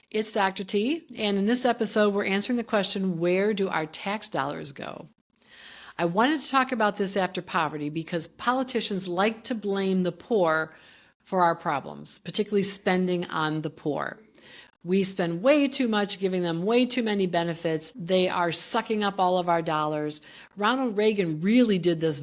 It's Dr. T, and in this episode, we're answering the question, where do our tax dollars go? I wanted to talk about this after poverty because politicians like to blame the poor for our problems, particularly spending on the poor. We spend way too much, giving them way too many benefits. They are sucking up all of our dollars. Ronald Reagan really did this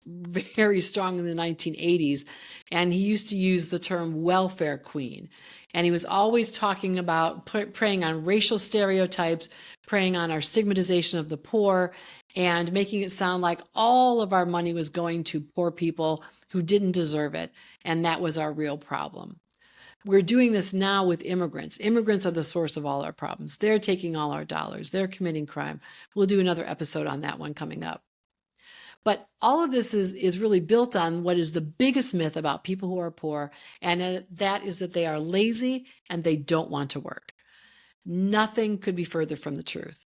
very strong in the 1980s, and he used to use the term welfare queen. And he was always talking about preying on racial stereotypes, preying on our stigmatization of the poor, and making it sound like all of our money was going to poor people who didn't deserve it. And that was our real problem. We're doing this now with immigrants. Immigrants are the source of all our problems. They're taking all our dollars. They're committing crime. We'll do another episode on that one coming up. But all of this is really built on what is the biggest myth about people who are poor, and that is that they are lazy and they don't want to work. Nothing could be further from the truth.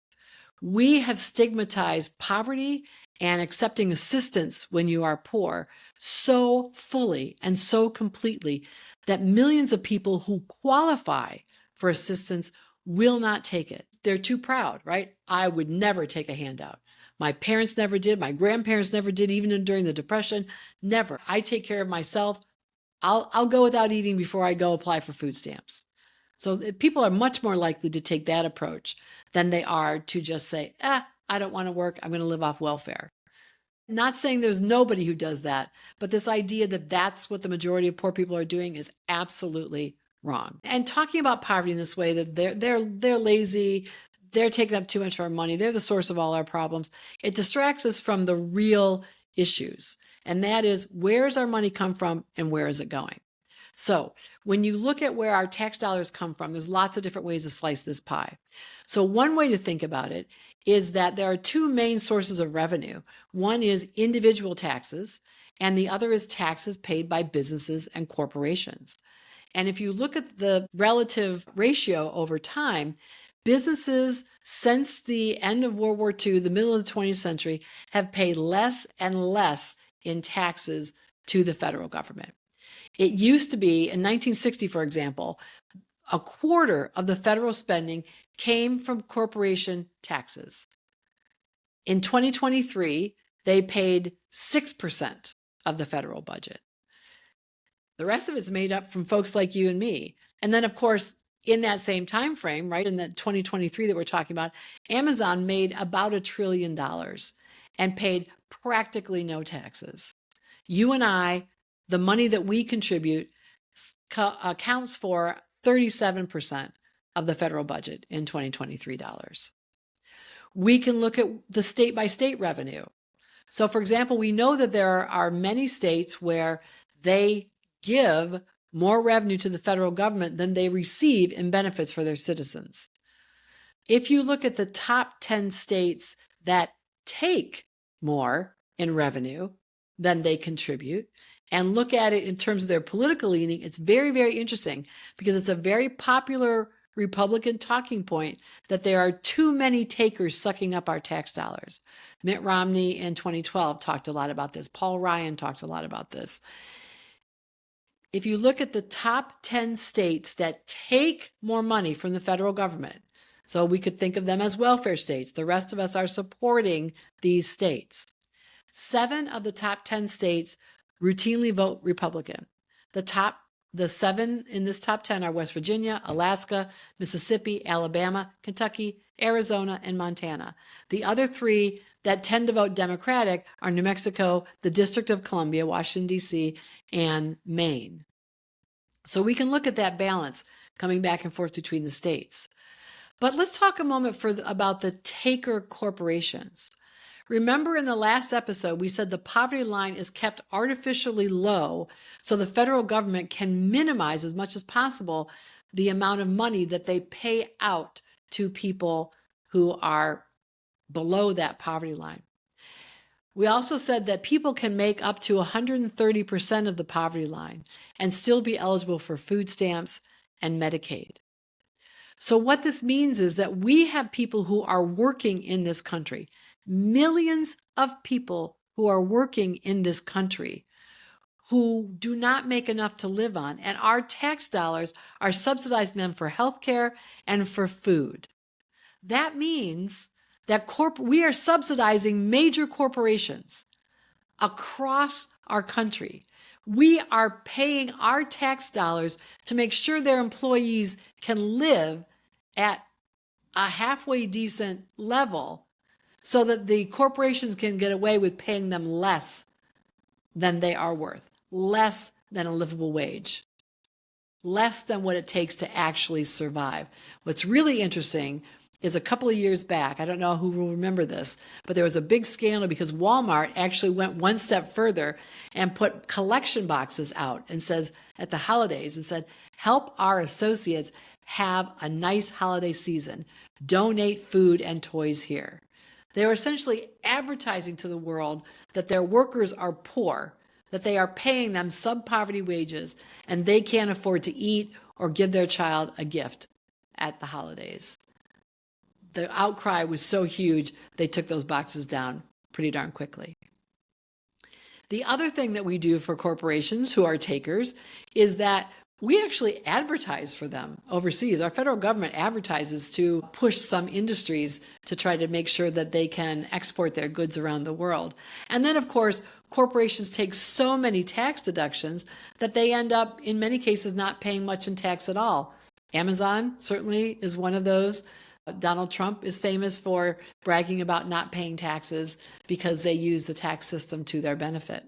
We have stigmatized poverty and accepting assistance when you are poor so fully and so completely that millions of people who qualify for assistance will not take it. They're too proud, right? I would never take a handout. My parents never did. My grandparents never did, even during the Depression. Never. I take care of myself. I'll go without eating before I go apply for food stamps. So people are much more likely to take that approach than they are to just say, I don't want to work. I'm going to live off welfare. Not saying there's nobody who does that, but this idea that that's what the majority of poor people are doing is absolutely wrong. And talking about poverty in this way, that they're lazy, they're taking up too much of our money, they're the source of all our problems, it distracts us from the real issues. And that is, where does our money come from and where is it going? So when you look at where our tax dollars come from, there's lots of different ways to slice this pie. So one way to think about it is that there are two main sources of revenue. One is individual taxes, and the other is taxes paid by businesses and corporations. And if you look at the relative ratio over time, businesses since the end of World War II, the middle of the 20th century, have paid less and less in taxes to the federal government. It used to be, in 1960, for example, a quarter of the federal spending came from corporation taxes. In 2023, they paid 6% of the federal budget. The rest of it's made up from folks like you and me. And then, of course, in that same time frame, right, in the 2023 that we're talking about, Amazon made about $1 trillion and paid practically no taxes. You and I, the money that we contribute accounts for 37% of the federal budget in 2023 dollars. We can look at the state by state revenue. So for example, we know that there are many states where they give more revenue to the federal government than they receive in benefits for their citizens. If you look at the top 10 states that take more in revenue than they contribute, and look at it in terms of their political leaning, it's very, very interesting because it's a very popular Republican talking point that there are too many takers sucking up our tax dollars. Mitt Romney in 2012 talked a lot about this. Paul Ryan talked a lot about this. If you look at the top 10 states that take more money from the federal government, so we could think of them as welfare states, the rest of us are supporting these states. 7 of the top 10 states routinely vote Republican. The 7 in this top 10 are West Virginia, Alaska, Mississippi, Alabama, Kentucky, Arizona, and Montana. The other 3 that tend to vote Democratic are New Mexico, the District of Columbia, Washington, D.C., and Maine. So we can look at that balance coming back and forth between the states. But let's talk a moment about the taker corporations. Remember in the last episode, we said the poverty line is kept artificially low so the federal government can minimize as much as possible the amount of money that they pay out to people who are below that poverty line. We also said that people can make up to 130% of the poverty line and still be eligible for food stamps and Medicaid. So what this means is that we have people who are working in this country, millions of people who are working in this country who do not make enough to live on, and our tax dollars are subsidizing them for healthcare and for food. That means that we are subsidizing major corporations across our country. We are paying our tax dollars to make sure their employees can live at a halfway decent level so that the corporations can get away with paying them less than they are worth, less than a livable wage, less than what it takes to actually survive. What's really interesting is a couple of years back, I don't know who will remember this, but there was a big scandal because Walmart actually went one step further and put collection boxes out and says at the holidays and said, help our associates have a nice holiday season. Donate food and toys here. They were essentially advertising to the world that their workers are poor, that they are paying them sub-poverty wages, and they can't afford to eat or give their child a gift at the holidays. The outcry was so huge, they took those boxes down pretty darn quickly. The other thing that we do for corporations who are takers is that we actually advertise for them overseas. Our federal government advertises to push some industries to try to make sure that they can export their goods around the world. And then, of course, corporations take so many tax deductions that they end up, in many cases, not paying much in tax at all. Amazon certainly is one of those. Donald Trump is famous for bragging about not paying taxes because they use the tax system to their benefit.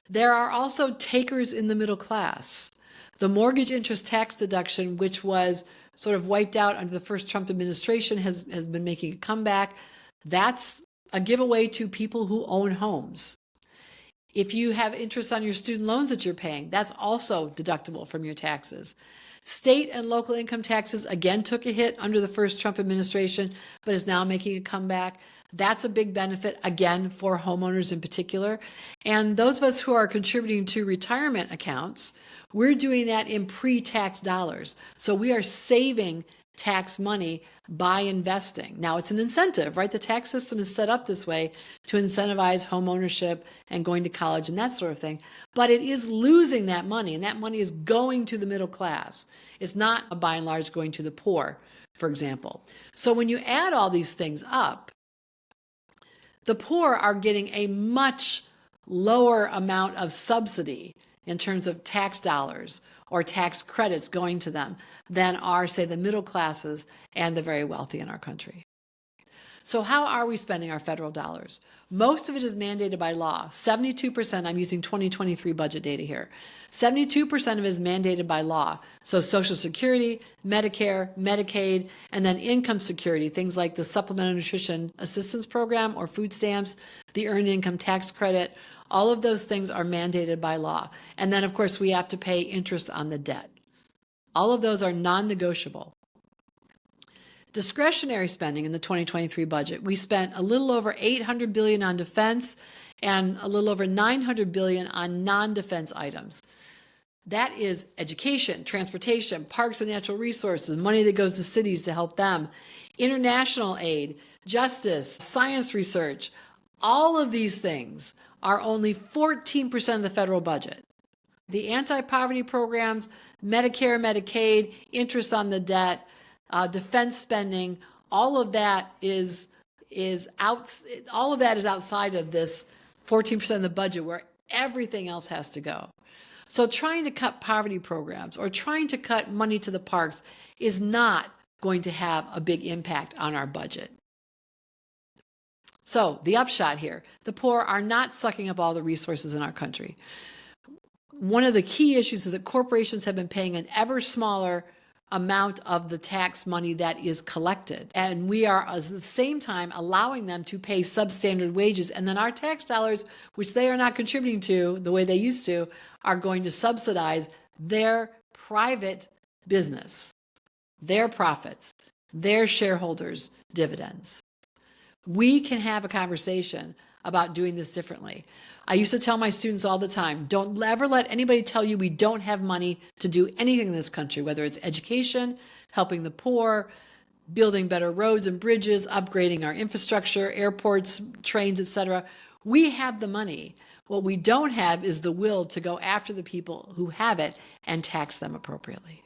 There are also takers in the middle class. The mortgage interest tax deduction, which was sort of wiped out under the first Trump administration, has been making a comeback. That's a giveaway to people who own homes. If you have interest on your student loans that you're paying, that's also deductible from your taxes. State and local income taxes again took a hit under the first Trump administration, but is now making a comeback. That's a big benefit, again, for homeowners in particular. And those of us who are contributing to retirement accounts, we're doing that in pre-tax dollars. So we are saving tax money by investing. Now, it's an incentive, right? The tax system is set up this way to incentivize home ownership and going to college and that sort of thing. But it is losing that money, and that money is going to the middle class. It's not, by and large, going to the poor, for example. So when you add all these things up, the poor are getting a much lower amount of subsidy in terms of tax dollars or tax credits going to them than are, say, the middle classes and the very wealthy in our country. So how are we spending our federal dollars? Most of it is mandated by law. 72%, I'm using 2023 budget data here. 72% of it is mandated by law. So Social Security, Medicare, Medicaid, and then income security, things like the Supplemental Nutrition Assistance Program or food stamps, the Earned Income Tax Credit, all of those things are mandated by law. And then, of course, we have to pay interest on the debt. All of those are non-negotiable. Discretionary spending in the 2023 budget, we spent a little over $800 billion on defense and a little over $900 billion on non-defense items. That is education, transportation, parks and natural resources, money that goes to cities to help them, international aid, justice, science research. All of these things are only 14% of the federal budget. The anti-poverty programs, Medicare, Medicaid, interest on the debt, defense spending, all of that is outside of this 14% of the budget where everything else has to go. So trying to cut poverty programs or trying to cut money to the parks is not going to have a big impact on our budget. So the upshot here, the poor are not sucking up all the resources in our country. One of the key issues is that corporations have been paying an ever smaller amount of the tax money that is collected. And we are at the same time allowing them to pay substandard wages. And then our tax dollars, which they are not contributing to the way they used to, are going to subsidize their private business, their profits, their shareholders' dividends. We can have a conversation about doing this differently. I used to tell my students all the time, don't ever let anybody tell you we don't have money to do anything in this country, whether it's education, helping the poor, building better roads and bridges, upgrading our infrastructure, airports, trains, etc. We have the money. What we don't have is the will to go after the people who have it and tax them appropriately.